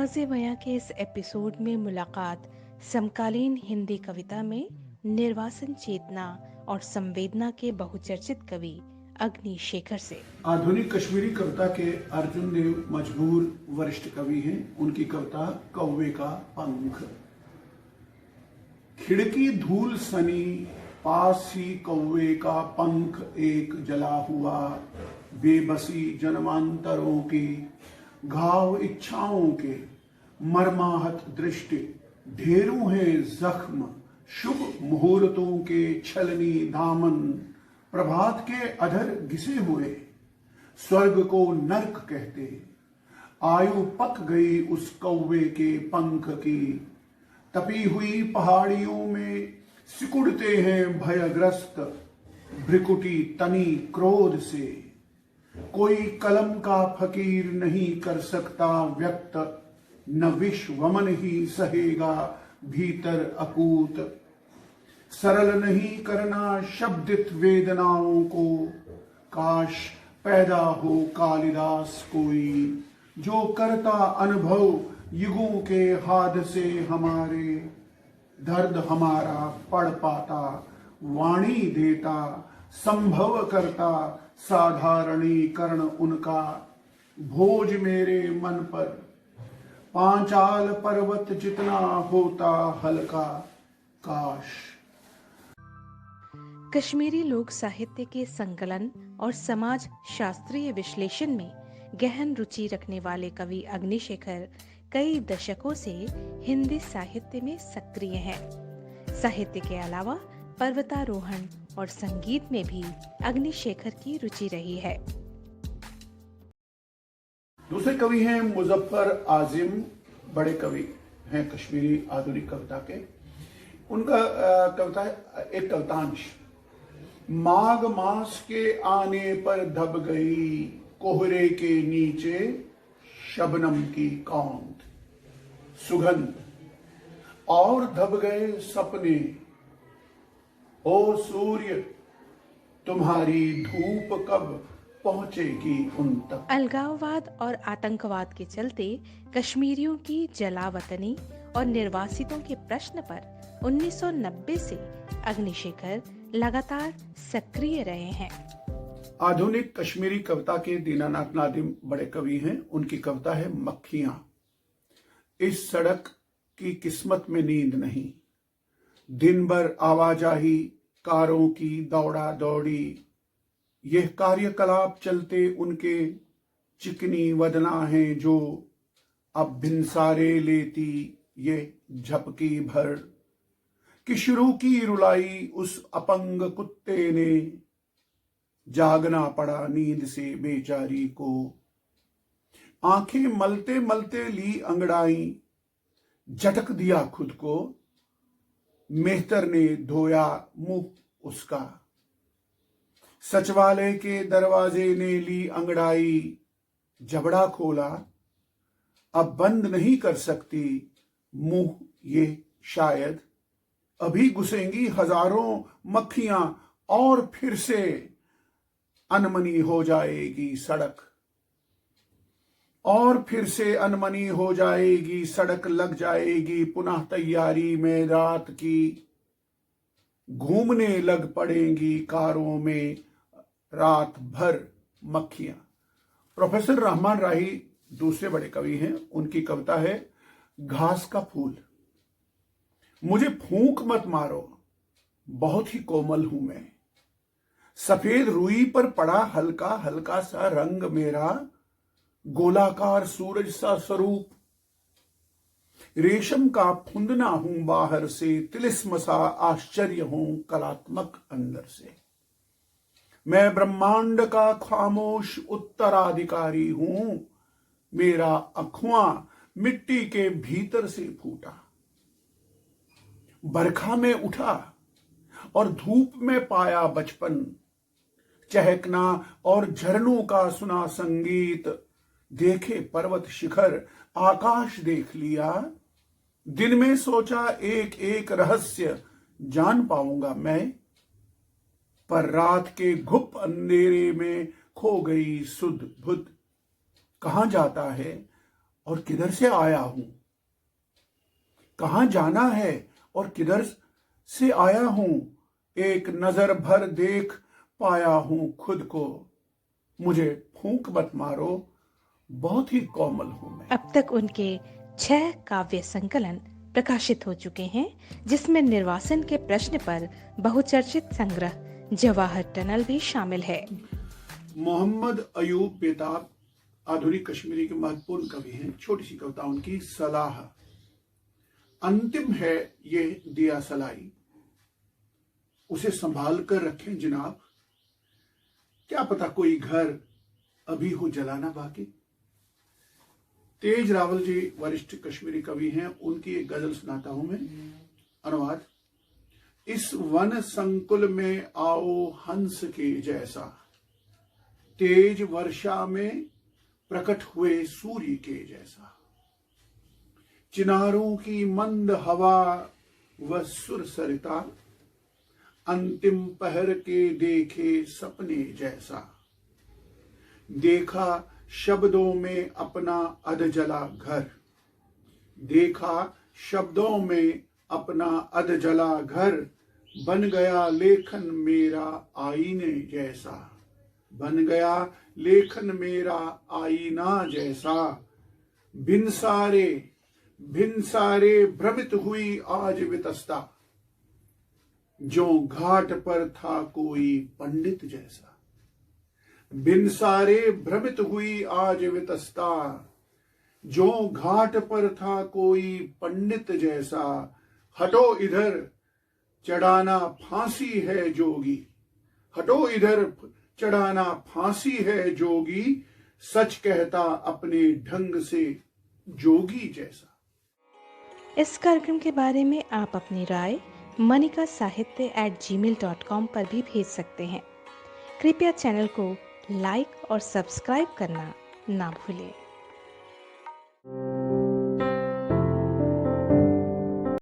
अंदाज़े बयां के इस एपिसोड में मुलाकात समकालीन हिंदी कविता में निर्वासन चेतना और संवेदना के बहुचर्चित कवि अग्नि शेखर से। आधुनिक कश्मीरी कविता के अर्जुन देव मजबूर वरिष्ठ कवि हैं। उनकी कविता कौवे का पंख। खिड़की धूल सनी, पास ही कौवे का पंख एक जला हुआ, बेबसी जन्मांतरों की, घाव इच्छाओं के, मर्माहत दृष्टि, ढेरों हैं जख्म, शुभ मुहूर्तों के छलनी दामन, प्रभात के अधर घिसे हुए, स्वर्ग को नर्क कहते, आयु पक गई उस कौवे के पंख की, तपी हुई पहाड़ियों में सिकुड़ते हैं भयग्रस्त, भ्रिकुटी तनी क्रोध से, कोई कलम का फकीर नहीं कर सकता व्यक्त, न विष वमन ही सहेगा भीतर अकूत, सरल नहीं करना शब्दित वेदनाओं को, काश पैदा हो कालिदास कोई, जो करता अनुभव युगों के हादसे हमारे, दर्द हमारा पढ़ पाता, वाणी देता, संभव करता साधारणीकरण उनका, भोज मेरे मन पर पांचाल पर्वत जितना होता हल्का, काश। कश्मीरी लोक साहित्य के संकलन और समाज शास्त्रीय विश्लेषण में गहन रुचि रखने वाले कवि अग्नि शेखर कई दशकों से हिंदी साहित्य में सक्रिय हैं। साहित्य के अलावा पर्वतारोहण और संगीत में भी अग्नि शेखर की रुचि रही है। दूसरे कवि हैं मुजफ्फर आजिम, बड़े कवि हैं कश्मीरी आधुनिक कविता के। उनका कविता है एक कवितांश। माघ मास के आने पर दब गई कोहरे के नीचे शबनम की कौंध, सुगंध और दब गए सपने, ओ सूर्य तुम्हारी धूप कब पहुंचेगी उन तक। अलगाववाद और आतंकवाद के चलते कश्मीरियों की जलावतनी और निर्वासितों के प्रश्न पर 1990 से अग्नि शेखर लगातार सक्रिय रहे हैं। आधुनिक कश्मीरी कविता के दीनानाथ नादिम बड़े कवि हैं। उनकी कविता है मक्खियां। इस सड़क की किस्मत में नींद नहीं, दिन भर आवाजाही कारों की दौड़ा दौड़ी, यह कार्यकलाप चलते उनके चिकनी वदना है जो अब भिनसारे लेती ये झपकी भर, कि शुरू की रुलाई उस अपंग कुत्ते ने, जागना पड़ा नींद से बेचारी को, आंखें मलते मलते ली अंगड़ाई, झटक दिया खुद को, मेहतर ने धोया मुंह उसका, सचिवालय के दरवाजे ने ली अंगड़ाई, जबड़ा खोला, अब बंद नहीं कर सकती मुंह ये शायद, अभी घुसेंगी हजारों मक्खियां और फिर से अनमनी हो जाएगी सड़क, और फिर से अनमनी हो जाएगी सड़क, लग जाएगी पुनः तैयारी में रात की, घूमने लग पड़ेंगी कारों में रात भर मक्खियां। प्रोफेसर रहमान राही दूसरे बड़े कवि हैं। उनकी कविता है घास का फूल। मुझे फूंक मत मारो, बहुत ही कोमल हूं मैं, सफेद रुई पर पड़ा हल्का हल्का सा रंग मेरा, गोलाकार सूरज सा स्वरूप, रेशम का फुंदना हूं बाहर से, तिलिस्म सा आश्चर्य हूं कलात्मक अंदर से, मैं ब्रह्मांड का खामोश उत्तराधिकारी हूं, मेरा अखुआ मिट्टी के भीतर से फूटा, बरखा में उठा और धूप में पाया बचपन, चहकना और झरनों का सुना संगीत, देखे पर्वत शिखर आकाश देख लिया, दिन में सोचा एक एक रहस्य जान पाऊंगा मैं, पर रात के घुप अंधेरे में खो गई सुध बुध, कहां जाता है और किधर से आया हूं, कहां जाना है और किधर से आया हूं, एक नजर भर देख पाया हूं खुद को, मुझे फूंक मत मारो, बहुत ही कोमल हूं मैं। अब तक उनके 6 काव्य संकलन प्रकाशित हो चुके हैं, जिसमें निर्वासन के प्रश्न पर बहुचर्चित संग्रह जवाहर टनल भी शामिल है। मोहम्मद अयूब बेताब आधुनिक कश्मीरी के महत्वपूर्ण कवि हैं। छोटी सी कविता उनकी, सलाह। अंतिम है ये दिया सलाई, उसे संभाल कर रखें जनाब, क्या पता कोई घर अभी हो जलाना बाकी। तेज रावल जी वरिष्ठ कश्मीरी कवि हैं, उनकी एक गजल सुनाता हूं मैं। अनुवाद। इस वन संकुल में आओ हंस के जैसा, तेज वर्षा में प्रकट हुए सूर्य के जैसा, चिनारों की मंद हवा व सुर सरिता, अंतिम पहर के देखे सपने जैसा, देखा शब्दों में अपना अधजला घर, देखा शब्दों में अपना अधजला घर, बन गया लेखन मेरा आईने जैसा, बन गया लेखन मेरा आईना जैसा, भिन सारे भ्रमित हुई आज वितस्ता, जो घाट पर था कोई पंडित जैसा, भिन सारे भ्रमित हुई आज वितस्ता, जो घाट पर था कोई पंडित जैसा, हटो इधर चढ़ाना फांसी है जोगी, हटो इधर चढ़ाना फांसी है जोगी, सच कहता अपने ढंग से जोगी जैसा। इस कार्यक्रम के बारे में आप अपनी राय monicasahitya@gmail.com पर भी भेज सकते हैं। कृपया चैनल को लाइक और सब्सक्राइब करना ना भूलें।